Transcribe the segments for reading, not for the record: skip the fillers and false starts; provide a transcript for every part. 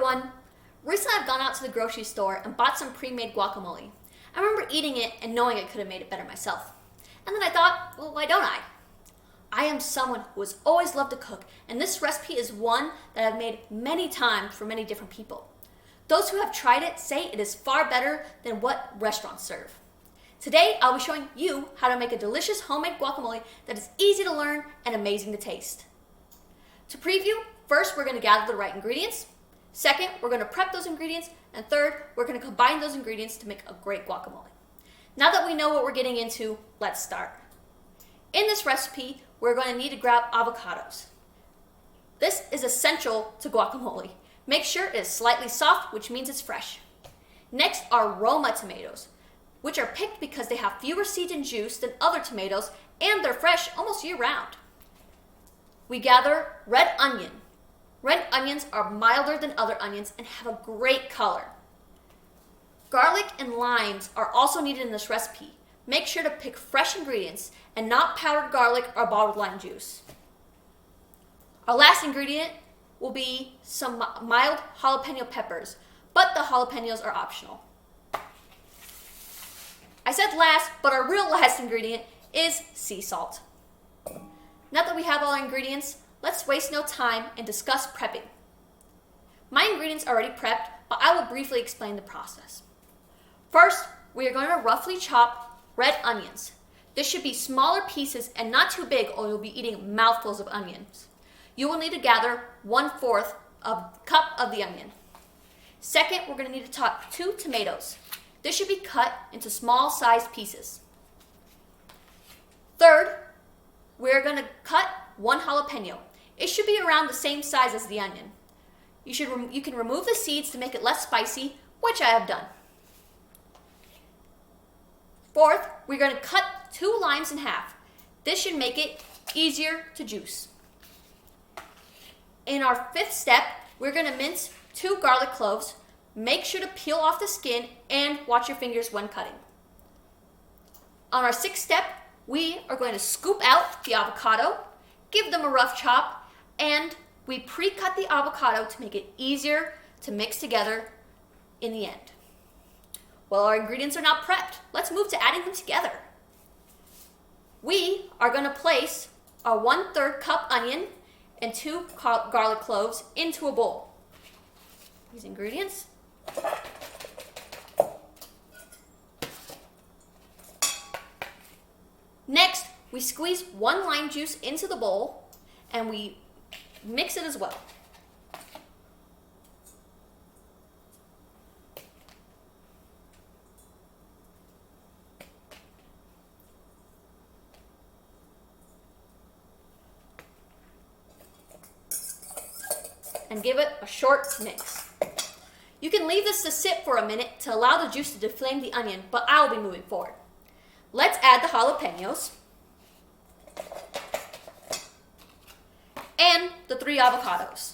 everyone! Recently I've gone out to the grocery store and bought some pre-made guacamole. I remember eating it and knowing I could have made it better myself. And then I thought, well, why don't I? I am someone who has always loved to cook, and this recipe is one that I've made many times for many different people. Those who have tried it say it is far better than what restaurants serve. Today I'll be showing you how to make a delicious homemade guacamole that is easy to learn and amazing to taste. To preview, first we're going to gather the right ingredients. Second, we're going to prep those ingredients. And third, we're going to combine those ingredients to make a great guacamole. Now that we know what we're getting into, let's start. In this recipe, we're going to need to grab avocados. This is essential to guacamole. Make sure it is slightly soft, which means it's fresh. Next are Roma tomatoes, which are picked because they have fewer seeds and juice than other tomatoes, and they're fresh almost year-round. We gather red onion. Red onions are milder than other onions and have a great color. Garlic and limes are also needed in this recipe. Make sure to pick fresh ingredients and not powdered garlic or bottled lime juice. Our last ingredient will be some mild jalapeno peppers, but the jalapenos are optional. I said last, but our real last ingredient is sea salt. Now that we have all our ingredients, let's waste no time and discuss prepping. My ingredients are already prepped, but I will briefly explain the process. First, we are going to roughly chop red onions. This should be smaller pieces and not too big, or you'll be eating mouthfuls of onions. You will need to gather 1/4 cup of the onion. Second, we're going to need to chop 2 tomatoes. This should be cut into small sized pieces. Third, we're going to cut 1 jalapeno. It should be around the same size as the onion. You can remove the seeds to make it less spicy, which I have done. Fourth, we're going to cut 2 limes in half. This should make it easier to juice. In our 5th step, we're going to mince 2 garlic cloves. Make sure to peel off the skin and watch your fingers when cutting. On our 6th step, we are going to scoop out the avocado, give them a rough chop, and we pre-cut the avocado to make it easier to mix together in the end. Well, our ingredients are now prepped. Let's move to adding them together. We are going to place a 1/3 cup onion and 2 garlic cloves into a bowl. These ingredients. Next, we squeeze 1 lime juice into the bowl and we mix it as well. And give it a short mix. You can leave this to sit for a minute to allow the juice to deflame the onion, but I will be moving forward. Let's add the jalapenos and the 3 avocados.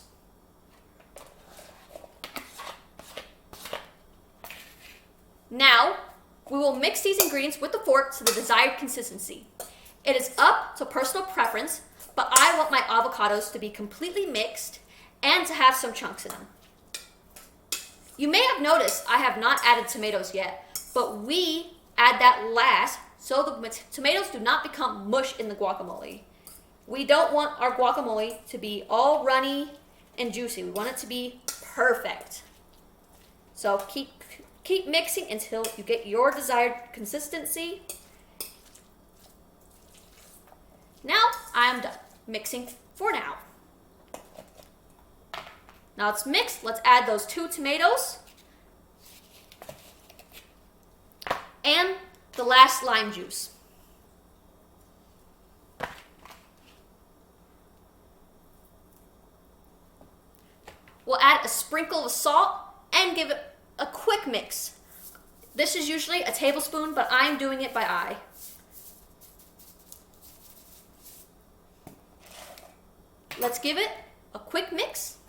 Now, we will mix these ingredients with the fork to the desired consistency. It is up to personal preference, but I want my avocados to be completely mixed and to have some chunks in them. You may have noticed I have not added tomatoes yet, but we add that last so the tomatoes do not become mush in the guacamole. We don't want our guacamole to be all runny and juicy. We want it to be perfect. So keep mixing until you get your desired consistency. Now I am done mixing for now. Now it's mixed. Let's add those 2 tomatoes and the last lime juice. We'll add a sprinkle of salt and give it a quick mix. This is usually a tablespoon, but I'm doing it by eye. Let's give it a quick mix.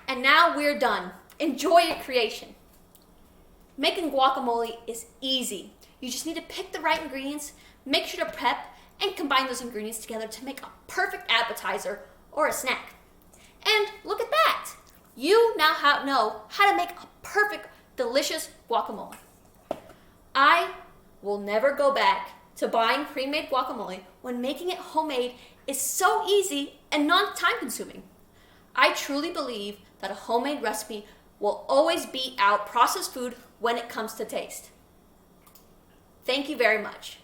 And now we're done. Enjoy your creation. Making guacamole is easy. You just need to pick the right ingredients, make sure to prep, and combine those ingredients together to make a perfect appetizer or a snack. And look at that! You now know how to make a perfect, delicious guacamole. I will never go back to buying pre-made guacamole when making it homemade is so easy and not time consuming. I truly believe that a homemade recipe will always beat out processed food when it comes to taste. Thank you very much.